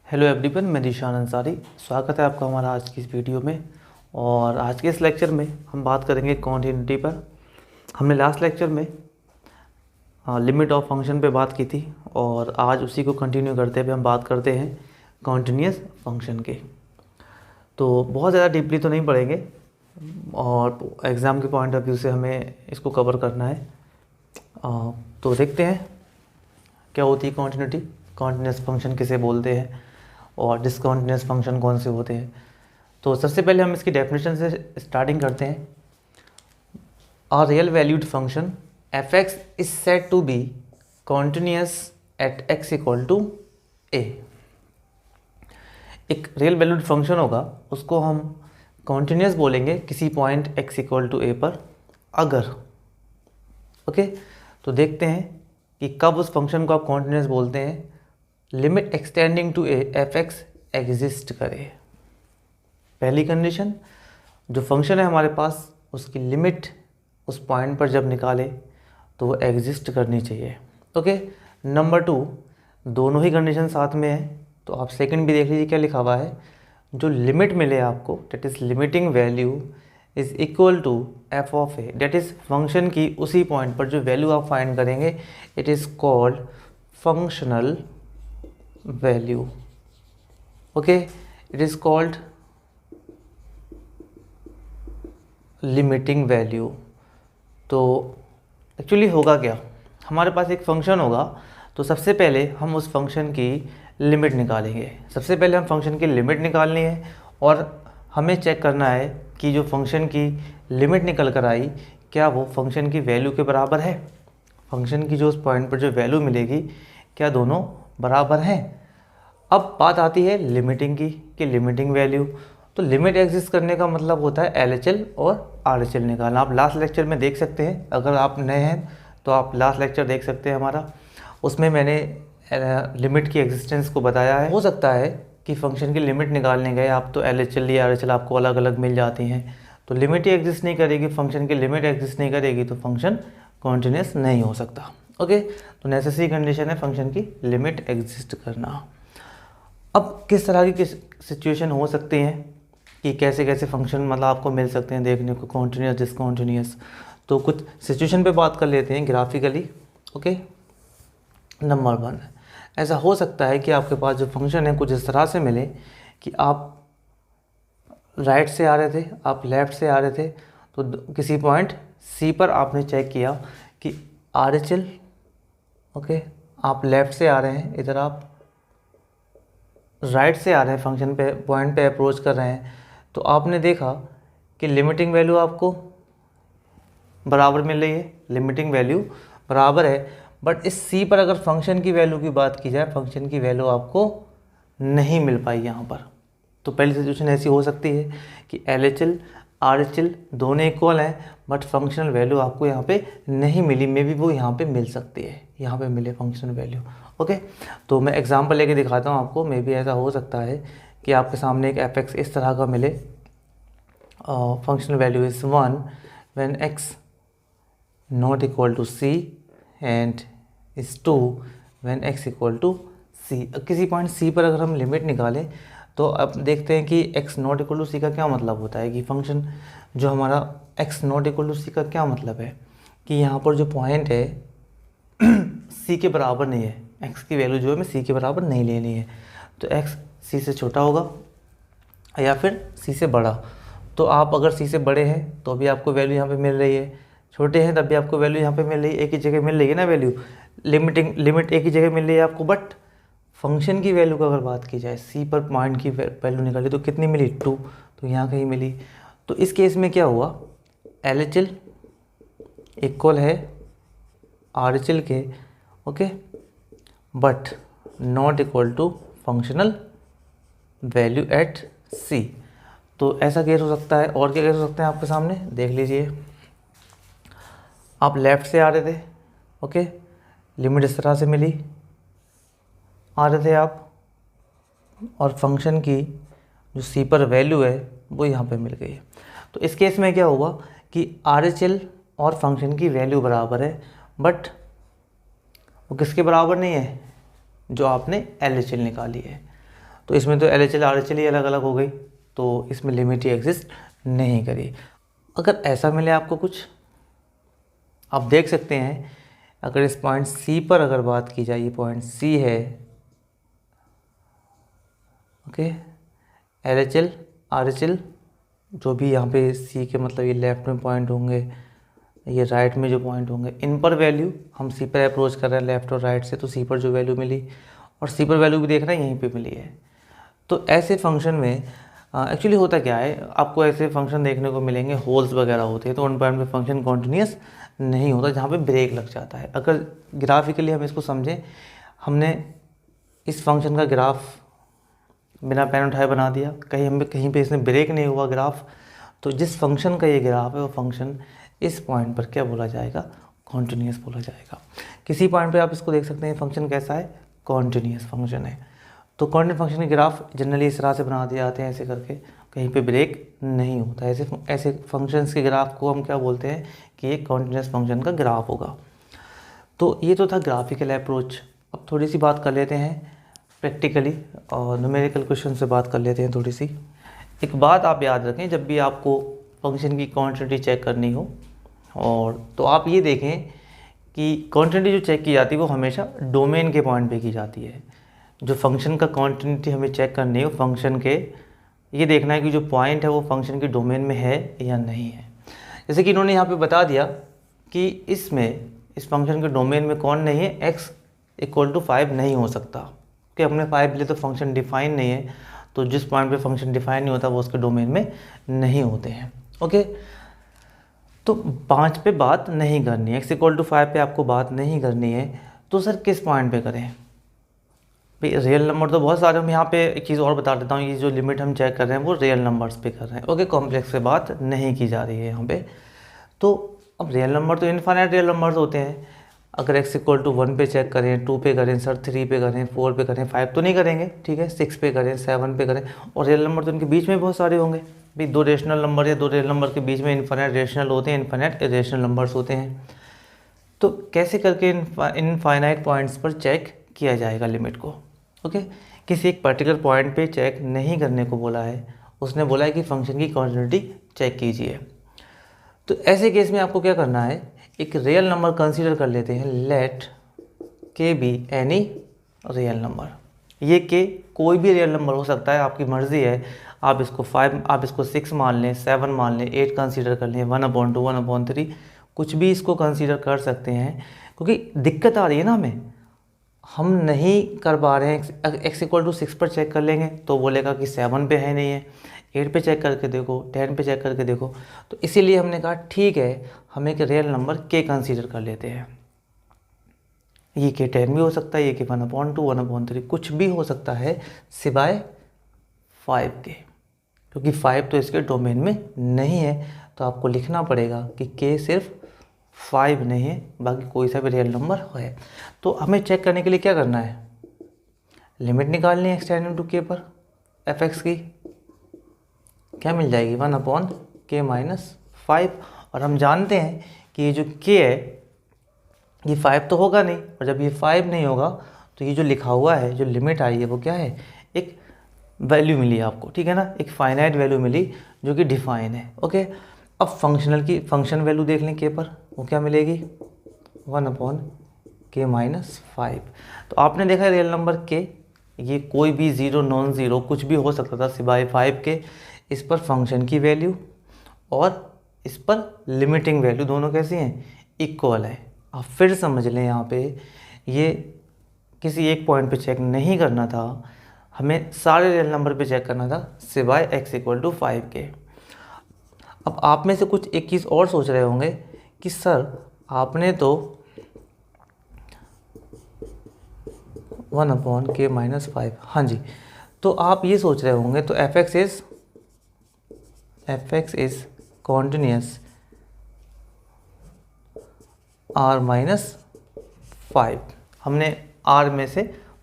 Hello everyone, मैं दिशान अंसारी। स्वागत है आपका हमारा आज की इस वीडियो में। और आज के इस लेक्चर में हम बात करेंगे कॉन्टिन्यूटी पर। हमने लास्ट लेक्चर में लिमिट ऑफ फंक्शन पे बात की थी और आज उसी को कंटिन्यू करते हुए हम बात करते हैं कॉन्टिन्यूस फंक्शन के। तो बहुत ज़्यादा डीपली तो नहीं पढ़ेंगे और एग्ज़ाम के पॉइंट ऑफ व्यू से हमें इसको कवर करना है। तो देखते हैं क्या होती है कॉन्टिन्यूटी, कॉन्टिन्यूस फंक्शन किसे बोलते हैं और डिसकंटिन्यूस फंक्शन कौन से होते हैं। तो सबसे पहले हम इसकी डेफिनेशन से स्टार्टिंग करते हैं। A real valued function F X is said to be continuous at x equal to A. एक रियल वैल्यूड फंक्शन होगा, उसको हम कॉन्टिन्यूस बोलेंगे किसी पॉइंट एक्स इक्वल टू ए पर अगर। ओके, तो देखते हैं कि कब उस फंक्शन को आप कॉन्टिन्यूस बोलते हैं। Limit extending to A f x exist करे। पहली कंडीशन, जो फंक्शन है हमारे पास उसकी लिमिट उस पॉइंट पर जब निकाले तो वो एग्जिस्ट करनी चाहिए। ओके, नंबर 2, दोनों ही कंडीशन साथ में है तो आप सेकंड भी देख लीजिए क्या लिखा हुआ है। जो लिमिट मिले आपको, that is limiting value is equal to f of A, that is function की उसी पॉइंट पर जो वैल्यू आप फाइंड करेंगे it is called functional value. Okay, it is called limiting value. तो एक्चुअली होगा क्या, हमारे पास एक फंक्शन होगा तो सबसे पहले हम उस फंक्शन की लिमिट निकालेंगे। सबसे पहले हम फंक्शन की लिमिट निकालनी है और हमें चेक करना है कि जो फंक्शन की लिमिट निकल कर आई क्या वो फंक्शन की वैल्यू के बराबर है। फंक्शन की जो उस पॉइंट पर जो वैल्यू मिलेगी क्या दोनों बराबर हैं। अब बात आती है लिमिटिंग की कि लिमिटिंग वैल्यू। तो लिमिट एग्जिस्ट करने का मतलब होता है LHL और RHL निकालना। आप लास्ट लेक्चर में देख सकते हैं, अगर आप नए हैं तो आप लास्ट लेक्चर देख सकते हैं हमारा, उसमें मैंने लिमिट की एग्जिस्टेंस को बताया है। हो सकता है कि फंक्शन की लिमिट निकालने गए आप तो LHL या RHL आपको अलग अलग मिल जाती हैं, तो लिमिट ही एग्जिस्ट नहीं करेगी, फंक्शन की लिमिट एग्जिस्ट नहीं करेगी तो फंक्शन कॉन्टिन्यूस नहीं हो सकता। ओके, तो नेसेसरी कंडीशन है फंक्शन की लिमिट एग्जिस्ट करना। अब किस तरह की सिचुएशन हो सकती हैं कि कैसे कैसे फंक्शन मतलब आपको मिल सकते हैं देखने को, कॉन्टिन्यूस डिसकंटिन्यूस। तो कुछ सिचुएशन पे बात कर लेते हैं ग्राफिकली। ओके, नंबर 1, ऐसा हो सकता है कि आपके पास जो फंक्शन है कुछ इस तरह से मिले कि आप राइट से आ रहे थे, आप लेफ़्ट से आ रहे थे, तो किसी पॉइंट C पर आपने चेक किया कि RHL। ओके, आप लेफ़्ट से आ रहे हैं, इधर आप राइट से आ रहे हैं, फंक्शन पे पॉइंट पे अप्रोच कर रहे हैं, तो आपने देखा कि लिमिटिंग वैल्यू आपको बराबर मिल रही है, लिमिटिंग वैल्यू बराबर है। बट इस C पर अगर फंक्शन की वैल्यू की बात की जाए, फंक्शन की वैल्यू आपको नहीं मिल पाई यहाँ पर। तो पहली सिचुएशन ऐसी हो सकती है कि LHL RHL दोनों इक्वल हैं बट फंक्शनल वैल्यू आपको यहाँ पे नहीं मिली। मे बी वो यहाँ पे मिल सकती है, यहाँ पे मिले फंक्शनल वैल्यू। ओके, तो मैं एग्जांपल लेके दिखाता हूँ आपको। मे बी ऐसा हो सकता है कि आपके सामने एक एफ एक्स इस तरह का मिले, functional value is 1 when x not equal to C and is 2 when x equal to C। किसी पॉइंट C पर अगर हम लिमिट निकालें तो अब देखते हैं कि x not equal to C का क्या मतलब होता है कि फंक्शन जो हमारा x not equal to C का क्या मतलब है कि यहाँ पर जो पॉइंट है C के बराबर नहीं है, x की वैल्यू जो है मैं C के बराबर नहीं लेनी है, तो x C से छोटा होगा या फिर C से बड़ा। तो आप अगर C से बड़े हैं तो भी आपको वैल्यू यहाँ पे मिल रही है, छोटे हैं तब भी आपको वैल्यू यहाँ पे मिल रही है, एक ही जगह मिल रही है ना वैल्यू। लिमिट एक ही जगह मिल रही है आपको, बट फंक्शन की वैल्यू का अगर बात की जाए C पर पॉइंट की वैल्यू निकाली तो कितनी मिली 2, तो यहाँ कहीं मिली। तो इस केस में क्या हुआ, LHL इक्वल है RHL के, okay, but not equal to functional value at C। तो ऐसा केस हो सकता है। और क्या केस हो सकते हैं आपके सामने देख लीजिए। आप लेफ़्ट से आ रहे थे, ओके, लिमिट इस तरह से मिली, आ रहे थे आप, और फंक्शन की जो C पर वैल्यू है वो यहाँ पे मिल गई है। तो इस केस में क्या हुआ कि RHL और फंक्शन की वैल्यू बराबर है, बट वो किसके बराबर नहीं है जो आपने LHL निकाली है। तो इसमें तो LHL RHL ही अलग अलग हो गई, तो इसमें लिमिट ही एग्जिस्ट नहीं करी। अगर ऐसा मिले आपको कुछ, आप देख सकते हैं अगर इस पॉइंट C पर अगर बात की जाए, ये पॉइंट C है, ओके, LHL RHL जो भी यहाँ पे C के मतलब ये लेफ्ट में पॉइंट होंगे, ये राइट में जो पॉइंट होंगे, इन पर वैल्यू हम C पर अप्रोच कर रहे हैं लेफ्ट और राइट से, तो C पर जो वैल्यू मिली और C पर वैल्यू भी देख रहे हैं यहीं पे मिली है। तो ऐसे फंक्शन में एक्चुअली होता क्या है, आपको ऐसे फंक्शन देखने को मिलेंगे, होल्स वगैरह होते हैं, तो उन पॉइंट पे फंक्शन कॉन्टिन्यूस नहीं होता, जहाँ पे ब्रेक लग जाता है। अगर ग्राफिकली हम इसको समझें, हमने इस फंक्शन का ग्राफ बिना पेन उठाए बना दिया, कहीं पे इसने ब्रेक नहीं हुआ ग्राफ, तो जिस फंक्शन का ये ग्राफ है वो फंक्शन इस पॉइंट पर क्या बोला जाएगा, कॉन्टिन्यूस बोला जाएगा। किसी पॉइंट पे आप इसको देख सकते हैं फंक्शन कैसा है, कॉन्टिन्यूस फंक्शन है। तो कॉन्टिन्यूस फंक्शन के ग्राफ जनरली इस तरह से बना दिए जाते हैं, ऐसे करके, कहीं पे ब्रेक नहीं होता। ऐसे फंक्शंस के ग्राफ को हम क्या बोलते हैं कि ये कॉन्टिन्यूस फंक्शन का ग्राफ होगा। तो ये तो था ग्राफिकल अप्रोच। अब थोड़ी सी बात कर लेते हैं प्रैक्टिकली और न्यूमेरिकल क्वेश्चन से बात कर लेते हैं थोड़ी सी। एक बात आप याद रखें, जब भी आपको फंक्शन की क्वांटिटी चेक करनी हो, और तो आप ये देखें कि क्वांटिटी जो चेक की जाती है वो हमेशा डोमेन के पॉइंट पे की जाती है। जो फंक्शन का क्वांटिटी हमें चेक करनी हो, फंक्शन के ये देखना है कि जो पॉइंट है वो फंक्शन के डोमेन में है या नहीं है। जैसे कि इन्होंने यहाँ पे बता दिया कि इस फंक्शन के डोमेन में कौन नहीं है, x = 5 नहीं हो सकता, कि हमने 5 लिए तो फंक्शन डिफाइन नहीं है, तो जिस पॉइंट पे फंक्शन डिफाइन नहीं होता वो उसके डोमेन में नहीं होते हैं। ओके, तो 5 पे बात नहीं करनी है, x = 5 पे आपको बात नहीं करनी है, तो सर किस पॉइंट पे करें भाई? रियल नंबर तो बहुत सारे, हम यहाँ पे एक चीज़ और बता देता हूँ, ये जो लिमिट हम चेक कर रहे हैं वो रियल नंबर्स पे कर रहे हैं। ओके, कॉम्प्लेक्स पे बात नहीं की जा रही है यहाँ पे। तो अब रियल नंबर तो इनफाइनाइट रियल नंबर्स होते हैं। अगर x = 1 पे चेक करें, 2 पे करें सर, 3 पे करें, 4 पे करें, 5 तो नहीं करेंगे, ठीक है, 6 पे करें, 7 पे करें, और रियल नंबर तो इनके बीच में बहुत सारे होंगे भाई। 2 रेशनल नंबर या 2 रियल नंबर के बीच में इनफाइनाइट रेशनल होते हैं, इनफाइनाइट इरेशनल नंबर्स होते हैं। तो कैसे करके इनफाइनाइट पॉइंट्स पर चेक किया जाएगा लिमिट को? ओके, किसी एक पर्टिकुलर पॉइंट पे चेक नहीं करने को बोला है, उसने बोला है कि फंक्शन की क्वांटिटी चेक कीजिए। तो ऐसे केस में आपको क्या करना है, एक रियल नंबर कंसीडर कर लेते हैं, लेट के बी एनी रियल नंबर। ये के कोई भी रियल नंबर हो सकता है, आपकी मर्ज़ी है, आप इसको 5, आप इसको 6 मान लें, 7 मान लें, 8 कंसीडर कर लें, 1/2, 1/3, कुछ भी इसको कंसीडर कर सकते हैं। क्योंकि दिक्कत आ रही है ना हमें, हम नहीं कर पा रहे हैं। x = 6 पर चेक कर लेंगे तो बोलेगा कि 7 पे है नहीं है, 8 पे चेक करके देखो, 10 पे चेक करके देखो। तो इसीलिए हमने कहा ठीक है, हम एक रियल नंबर k कंसीडर कर लेते हैं। ये k 10 भी हो सकता है, ये k 1/2, 1/3 कुछ भी हो सकता है सिवाय 5 के, क्योंकि 5 तो इसके डोमेन में नहीं है। तो आपको लिखना पड़ेगा कि k सिर्फ 5 नहीं है, बाकी कोई सा भी रियल नंबर है। तो हमें चेक करने के लिए क्या करना है, लिमिट निकालनी है x टेंडिंग टू k पर f(x) की, क्या मिल जाएगी, 1/k - 5। और हम जानते हैं कि ये जो k है ये 5 तो होगा नहीं, और जब ये 5 नहीं होगा तो ये जो लिखा हुआ है, जो लिमिट आई है वो क्या है, एक वैल्यू मिली आपको, ठीक है ना, एक फाइनाइट वैल्यू मिली जो कि डिफाइन है। ओके, अब फंक्शन वैल्यू देख लें k पर, वो क्या मिलेगी, 1/k - 5। तो आपने देखा रियल नंबर k, ये कोई भी ज़ीरो नॉन ज़ीरो कुछ भी हो सकता था सिवाय 5 के। इस पर फंक्शन की वैल्यू और इस पर लिमिटिंग वैल्यू दोनों कैसी हैं, इक्वल है। आप फिर समझ लें, यहाँ पे ये किसी एक पॉइंट पे चेक नहीं करना था, हमें सारे रियल नंबर पे चेक करना था सिवाय x = 5 के। अब आप में से कुछ एक चीज़ और सोच रहे होंगे कि सर आपने तो 1/k - 5, हाँ जी, तो आप ये सोच रहे होंगे तो f(x) इज़ कॉन्टिन्यूस r - 5। हमने r में से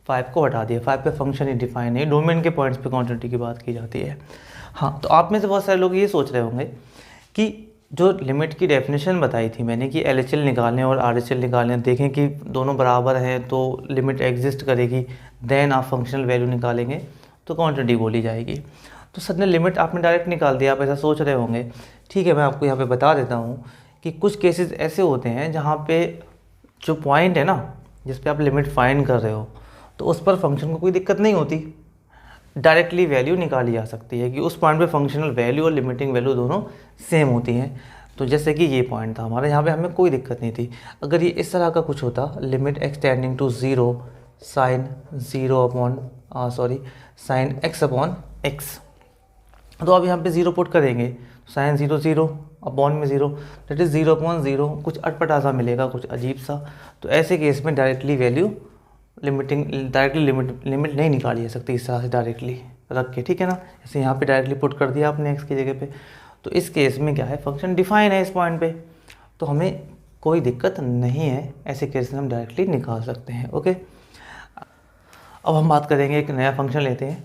5 को हटा दिया, 5 पे फंक्शन ही डिफाइन नहीं, डोमेन के पॉइंट्स पे क्वांटिटी की बात की जाती है। हाँ, तो आप में से बहुत सारे लोग ये सोच रहे होंगे कि जो लिमिट की डेफिनेशन बताई थी मैंने कि LHL निकालें और RHL निकालें, देखें कि दोनों बराबर हैं तो लिमिट एग्जिस्ट करेगी, देन आप फंक्शनल वैल्यू निकालेंगे, तो क्वांटिटी बोली जाएगी। तो सर ने लिमिट आपने डायरेक्ट निकाल दिया, आप ऐसा सोच रहे होंगे। ठीक है, मैं आपको यहाँ पे बता देता हूँ कि कुछ केसेस ऐसे होते हैं जहाँ पे जो पॉइंट है ना जिस पे आप लिमिट फाइंड कर रहे हो, तो उस पर फंक्शन को कोई दिक्कत नहीं होती, डायरेक्टली वैल्यू निकाली जा सकती है कि उस पॉइंट पे फंक्शनल वैल्यू और लिमिटिंग वैल्यू दोनों सेम होती हैं। तो जैसे कि ये पॉइंट था हमारा, यहाँ पे हमें कोई दिक्कत नहीं थी। अगर ये इस तरह का कुछ होता, limit x tending to zero sine sine x upon x, तो अब यहाँ पे ज़ीरो पुट करेंगे, साइन ज़ीरो ज़ीरो अपॉन में zero, that is zero upon zero, कुछ अटपटा सा मिलेगा, कुछ अजीब सा। तो ऐसे केस में डायरेक्टली वैल्यू डायरेक्टली लिमिट नहीं निकाली जा सकती इस तरह से डायरेक्टली रख के, ठीक है ना। जैसे यहाँ पे डायरेक्टली पुट कर दिया आपने एक्स की जगह पे, तो इस केस में क्या है, फंक्शन डिफाइन है इस पॉइंट पे, तो हमें कोई दिक्कत नहीं है, ऐसे केस में हम डायरेक्टली निकाल सकते हैं। ओके, अब हम बात करेंगे, एक नया फंक्शन लेते हैं,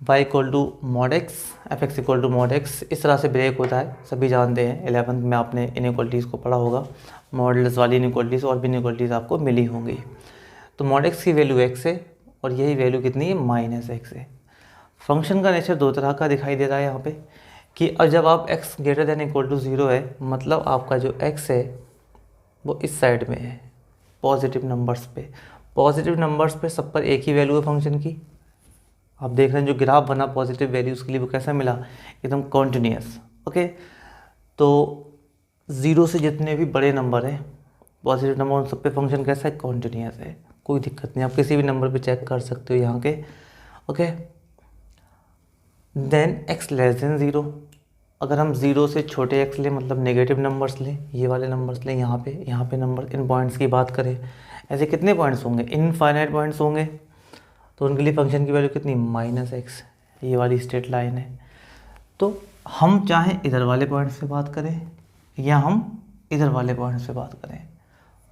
y equal to mod x, f x equal to mod x. इस तरह से ब्रेक होता है, सभी जानते हैं, 11th में आपने इनइक्वलिटीज़ को पढ़ा होगा, मॉडल्स वाली इनइक्वलिटीज़ और भी इनइक्वलिटीज़ आपको मिली होंगी। तो मॉड एक्स की वैल्यू x है और यही वैल्यू कितनी है, माइनस एक्स है। फंक्शन का नेचर दो तरह का दिखाई दे रहा है यहाँ पे कि अब जब आप x greater than equal to zero है, मतलब आपका जो x है वो इस साइड में है, पॉजिटिव नंबर्स पे। पॉजिटिव नंबर्स पे सब पर एक ही वैल्यू है फंक्शन की। आप देख रहे हैं जो ग्राफ बना पॉजिटिव वैल्यूज़ के लिए, वो कैसा मिला, एकदम कॉन्टिन्यूस। ओके, तो ज़ीरो से जितने भी बड़े नंबर हैं पॉजिटिव नंबर, उन सब पे फंक्शन कैसा है, कॉन्टिन्यूस है, कोई दिक्कत नहीं, आप किसी भी नंबर पे चेक कर सकते हो यहाँ के। Okay, then x less than zero, अगर हम ज़ीरो से छोटे x लें, मतलब नेगेटिव नंबर्स लें, ये वाले नंबर्स लें, यहाँ पे नंबर, इन पॉइंट्स की बात करें, ऐसे कितने पॉइंट्स होंगे, इनफाइनाइट पॉइंट्स होंगे, तो उनके लिए फंक्शन की वैल्यू कितनी, माइनस एक्स, ये वाली स्ट्रेट लाइन है। तो हम चाहें इधर वाले पॉइंट से बात करें या हम इधर वाले पॉइंट से बात करें,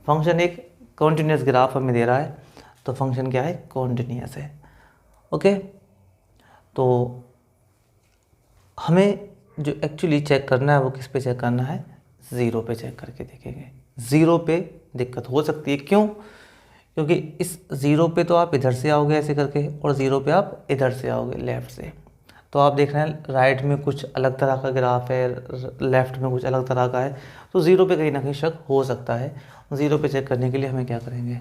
फंक्शन एक कॉन्टिन्यूस ग्राफ हमें दे रहा है, तो फंक्शन क्या है, कॉन्टिन्यूस है। ओके, तो हमें जो एक्चुअली चेक करना है वो किस पे चेक करना है, ज़ीरो पे चेक करके देखेंगे। ज़ीरो पे दिक्कत हो सकती है, क्यों, क्योंकि इस ज़ीरो पे तो आप इधर से आओगे ऐसे करके, और ज़ीरो पे आप इधर से आओगे लेफ़्ट से, तो आप देख रहे हैं राइट में कुछ अलग तरह का ग्राफ है, लेफ़्ट में कुछ अलग तरह का है, तो ज़ीरो पे कहीं ना कहीं शक हो सकता है। ज़ीरो पे चेक करने के लिए हमें क्या करेंगे,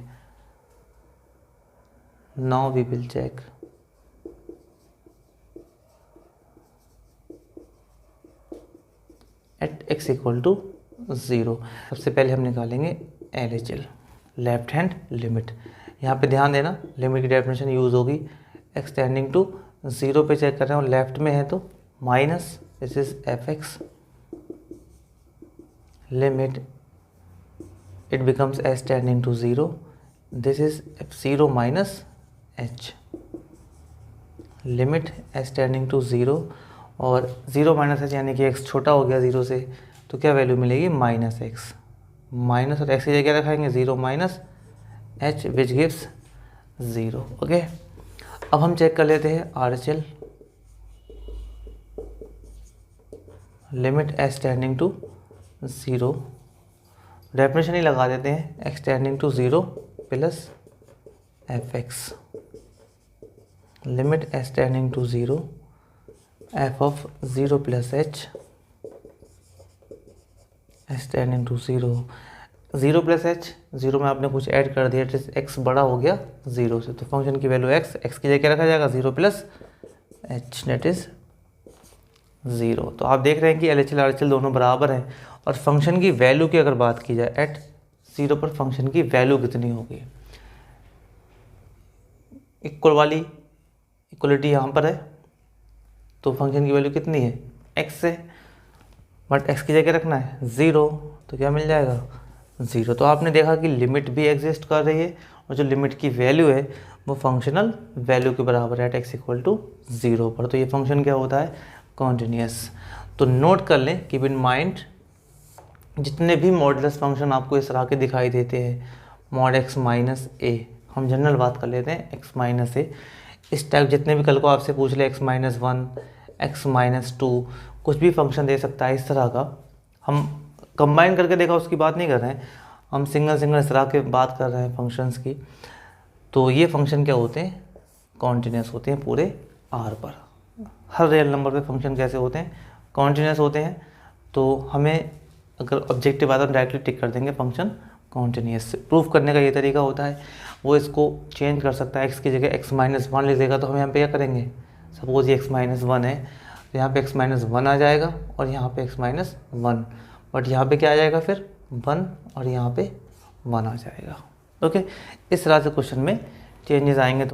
now we will check at x equal to zero. सबसे पहले हम निकालेंगे LHL, लेफ्ट हैंड लिमिट। यहाँ पे ध्यान देना, लिमिट की डेफिनेशन यूज़ होगी, एक्स टेंडिंग टू ज़ीरो पे चेक कर रहे हैं और लेफ्ट में है तो minus, this is f x, limit it becomes h tending to zero, this is f zero minus h, limit H tending to zero, और ज़ीरो माइनस एच यानी कि एक्स छोटा हो गया ज़ीरो से, तो क्या वैल्यू मिलेगी, माइनस एक्स, माइनस और एक्स की जगह रखाएंगे zero minus H which gives zero. Okay, अब हम चेक कर लेते हैं RHL, limit H tending to zero, definition ही लगा देते हैं, X tending to zero plus F x, limit H tending to zero F of zero plus H tending to zero, zero plus H, zero में आपने कुछ add कर दिया, x बड़ा हो गया ज़ीरो से, तो फंक्शन की वैल्यू एक्स की जगह रखा जाएगा zero plus H, net is zero. तो आप देख रहे हैं कि LHL RHL दोनों बराबर हैं, और फंक्शन की वैल्यू की अगर बात की जाए, एट ज़ीरो पर फंक्शन की वैल्यू कितनी होगी, इक्वल वाली इक्वलिटी यहाँ पर है, तो फंक्शन की वैल्यू कितनी है, एक्स है, बट एक्स की जगह रखना है ज़ीरो, तो क्या मिल जाएगा, ज़ीरो। तो आपने देखा कि लिमिट भी एग्जिस्ट कर रही है, और जो लिमिट की वैल्यू है वो फंक्शनल वैल्यू के बराबर है at x equal to zero पर, तो ये फंक्शन क्या होता है, कॉन्टिन्यूस। तो नोट कर लें, कीप इन माइंड, जितने भी मॉडुलस फंक्शन आपको इस तरह के दिखाई देते हैं, मॉड एक्स माइनस ए, हम जनरल बात कर लेते हैं एक्स माइनस ए, इस टाइप जितने भी कल को आपसे पूछ ले x minus one, x minus two, कुछ भी फंक्शन दे सकता है इस तरह का, हम कंबाइन करके देखा उसकी बात नहीं कर रहे हैं, हम सिंगल इस तरह के बात कर रहे हैं फंक्शंस की। तो ये फंक्शन क्या होते हैं, कॉन्टिन्यूस होते हैं पूरे आर पर। हर रियल नंबर पे फंक्शन कैसे होते हैं, कॉन्टिन्यूस होते हैं। तो हमें अगर ऑब्जेक्टिव आता है तो डायरेक्टली टिक कर देंगे फंक्शन कॉन्टिन्यूस। प्रूफ करने का ये तरीका होता है, वो इसको चेंज कर सकता है, एक्स की जगह x-1 लिख देगा। तो हम यहाँ पे क्या करेंगे, सपोज ये x-1 है तो यहाँ पे x-1 आ जाएगा और यहाँ पे x-1, बट यहाँ पे क्या आ जाएगा फिर 1 और यहाँ पे 1 आ जाएगा। ओके, इस तरह से क्वेश्चन में चेंजेस आएंगे। तो